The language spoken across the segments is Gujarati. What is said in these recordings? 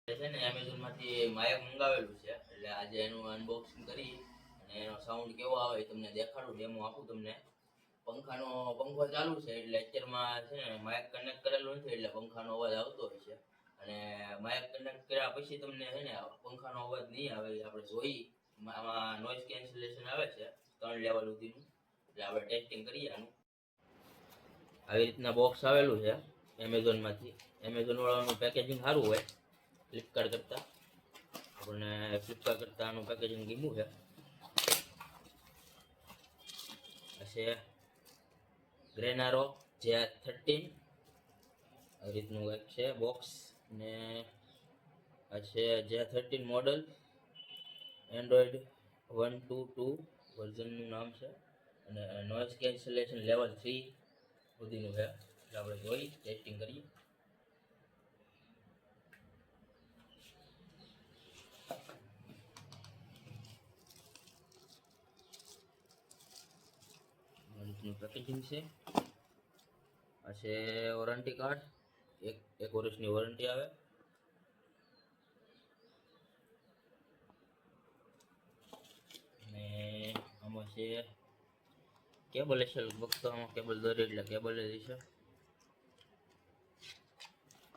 છે ને એમેઝોન માંથી માઇક મંગાવેલું છે એટલે આજે એનું અનબોક્સિંગ કરી અને એનો સાઉન્ડ કેવો આવે તમને દેખાડું, ડેમો આપું તમને. પંખો ચાલુ છે એટલે અત્યારમાં છે ને માઇક કનેક્ટ કરેલું નથી એટલે પંખાનો અવાજ આવતો હોય છે. અને માઇક કનેક્ટ કર્યા પછી તમને છે ને પંખાનો અવાજ નહીં આવે. આપણે જોઈ આમાં નોઇઝ કેન્સલેશન આવે છે 3 લેવલ સુધીનું, એટલે આપણે ટેસ્ટિંગ કરીએ આનું. આવી રીતના બોક્સ આવેલું છે એમેઝોનમાંથી. એમેઝોન વાળાનું પેકેજિંગ સારું હોય ફ્લિપકાર્ટ કરતાં. આપણને ફ્લિપકાર્ટ કરતાં આનું પેકેજિંગ ગમ્યું છે. છે ગ્રેનારો J13 આવી રીતનું એક છે બોક્સ. ને આ છે J13 મોડલ, એન્ડ્રોઈડ 122 વર્ઝનનું નામ છે. અને નોઇઝ કેન્સલેશન લેવલ 3 સુધીનું છે. એટલે આપણે જોઈ ટેસ્ટિંગ કરીએ. પેકેજિંગ છે આ છે વોરંટી કાર્ડ, એક વર્ષની વોરંટી આવે. અને આમાં છે કેબલ હશે, લગભગ તો આમાં કેબલ દોરી એટલે કેબલ જ હશે.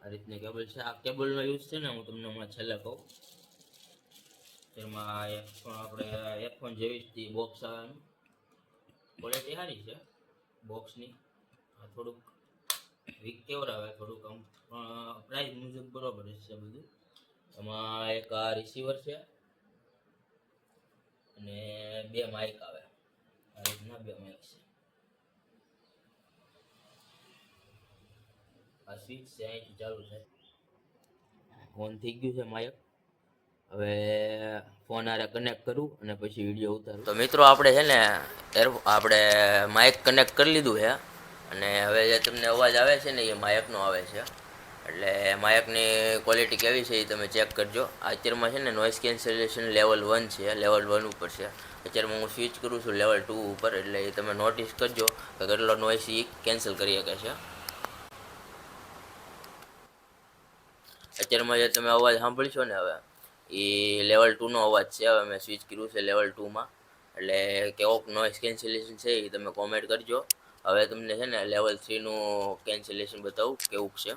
આ રીતની કેબલ છે. આ કેબલનો યુઝ છે ને હું તમને હમણાં છેલ્લે કહું. તેમાં આપણે હેડફોન જેવી બોક્સ આવે, ક્વોલિટી સારી છે બોક્સની. થોડુંક વીક કેવર આવે થોડુંક, આમ પ્રાઇસ મુજબ બરોબર છે બધું. એમાં એક આ રિસીવર છે અને 2 માઇક આવે. આ રીતના 2 માઇક છે. આ સ્વિચ છે અહીંથી ચાલુ છે. ઓન થઈ ગયું છે માઇક. હવે ફોન આરે કનેક્ટ કરું અને પછી વિડીયો ઉતારું. તો મિત્રો આપણે છે ને આપણે માઇક કનેક્ટ કરી લીધું છે અને હવે જે તમને અવાજ આવે છે ને એ માઇકનો આવે છે. એટલે માઇકની ક્વોલિટી કેવી છે એ તમે ચેક કરજો. અત્યારમાં છે ને નોઇઝ કેન્સલેશન લેવલ 1 છે, લેવલ 1 ઉપર છે. અત્યારમાં હું સ્વિચ કરું છું લેવલ 2 ઉપર, એટલે એ તમે નોટિસ કરજો કે કેટલો નોઇઝ એ કેન્સલ કરી શકે છે. અત્યારમાં જે તમે અવાજ સાંભળશો ને હવે એ લેવલ 2નો અવાજ છે. હવે મેં સ્વિચ કર્યું છે લેવલ 2માં, એટલે કેવોક નોઇઝ કેન્સલેશન છે એ તમે કોમેન્ટ કરજો. હવે તમને છે ને લેવલ 3નું કેન્સલેશન બતાવું કેવું છે.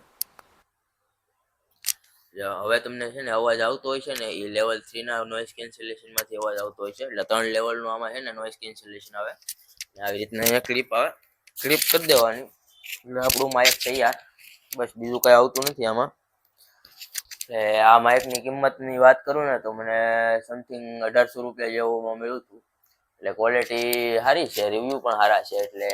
હવે તમને છે ને અવાજ આવતો હોય છે ને એ લેવલ 3ના નોઇઝ કેન્સલેશનમાંથી અવાજ આવતો હોય છે. એટલે 3 લેવલનું આમાં છે ને નોઇઝ કેન્સલેશન આવે. આવી રીતના અહીંયા ક્લિપ આવે, ક્લિપ કરી દેવાની એટલે આપણું માઇક તૈયાર. બસ બીજું કંઈ આવતું નથી આમાં. આ માઇકની કિંમતની વાત કરું ને તો મને સમથિંગ 1800 રૂપિયા જેવું મળ્યું હતું. એટલે ક્વોલિટી સારી છે, રિવ્યૂ પણ સારા છે. એટલે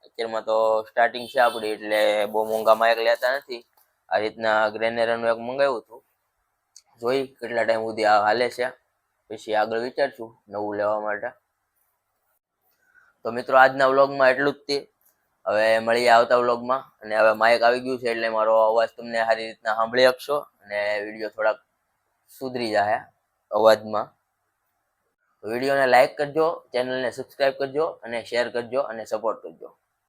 અત્યારમાં તો સ્ટાર્ટિંગ છે આપણી, એટલે બહુ મોંઘા માઇક લેતા નથી. આ રીતના ગ્રેનેરાનું એક મંગાવ્યું હતું. જોઈ કેટલા ટાઈમ સુધી આ હાલે છે, પછી આગળ વિચારશું નવું લેવા માટે. તો મિત્રો આજના વ્લોગમાં એટલું જ તે. હવે મળીએ આવતા વ્લોગમાં. અને હવે માઇક આવી ગયું છે એટલે મારો અવાજ તમને સારી રીતના સાંભળી શકશો અને વિડીયો થોડાક સુધરી જાય અવાજમાં. વિડીયોને લાઈક કરજો, ચેનલને સબસ્ક્રાઈબ કરજો અને શેર કરજો અને સપોર્ટ કરજો.